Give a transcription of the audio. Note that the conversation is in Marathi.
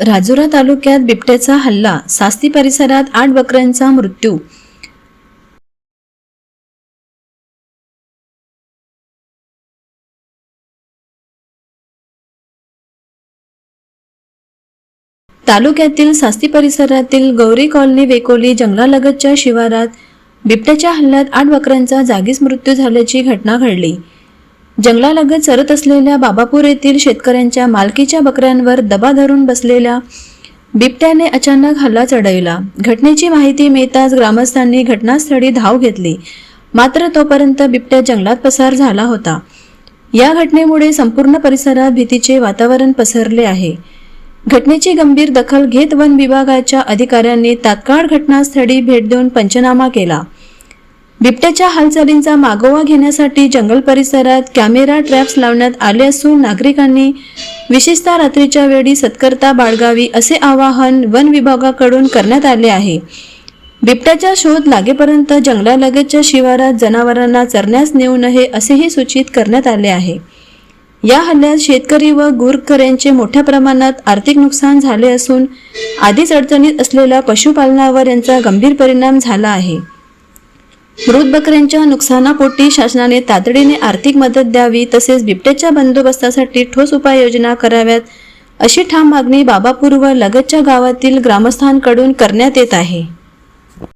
राजुरा तालुक्यात बिबट्याचा हल्ला, सास्ती परिसरात 8 बकऱ्यांचा मृत्यू। तालुक्यातील सास्ती परिसरातील गौरी कॉलनी वेकोली जंगलालगतच्या शिवारात बिबट्याच्या हल्ल्यात 8 बकऱ्यांचा जागीच मृत्यू झाल्याची घटना घडली। जंगलालगत चरत असलेल्या बाबापूर येथील शेतकऱ्यांच्या मालकीच्या बकऱ्यांवर दबा धरून बसलेल्या बिबट्याने अचानक हल्ला चढविला। घटनेची माहिती मिळताच ग्रामस्थांनी घटनास्थळी धाव घेतली, मात्र तोपर्यंत बिबट्या जंगलात पसार झाला होता। या घटनेमुळे संपूर्ण परिसरात भीतीचे वातावरण पसरले आहे। घटनेची गंभीर दखल घेत वन विभागाच्या अधिकाऱ्यांनी तात्काळ घटनास्थळी भेट देऊन पंचनामा केला। बिबट्याच्या हालचालींचा मागोवा घेण्यासाठी जंगल परिसरात कॅमेरा ट्रॅप्स लावण्यात आले असून नागरिकांनी विशेषतः रात्रीच्या वेळी सतर्कता बाळगावी असे आवाहन वन विभागाकडून करण्यात आले आहे। बिबट्याचा शोध लागेपर्यंत जंगलालगतच्या शिवारात जनावरांना चरण्यास नेऊ नये असेही सूचित करण्यात आले आहे। या हल्ल्यात शेतकरी व गुरखऱ्यांचे मोठ्या प्रमाणात आर्थिक नुकसान झाले असून आधीच अडचणीत असलेल्या पशुपालनावर यांचा गंभीर परिणाम झाला आहे। मृत बकऱ्यांच्या नुकसानापोटी शासनाने तातडीने आर्थिक मदत द्यावी, तसेच बिबट्याच्या बंदोबस्तासाठी ठोस उपाययोजना कराव्यात अशी ठाम मागणी बाबापूर व लगतच्या गावातील ग्रामस्थांकडून करण्यात येत आहे।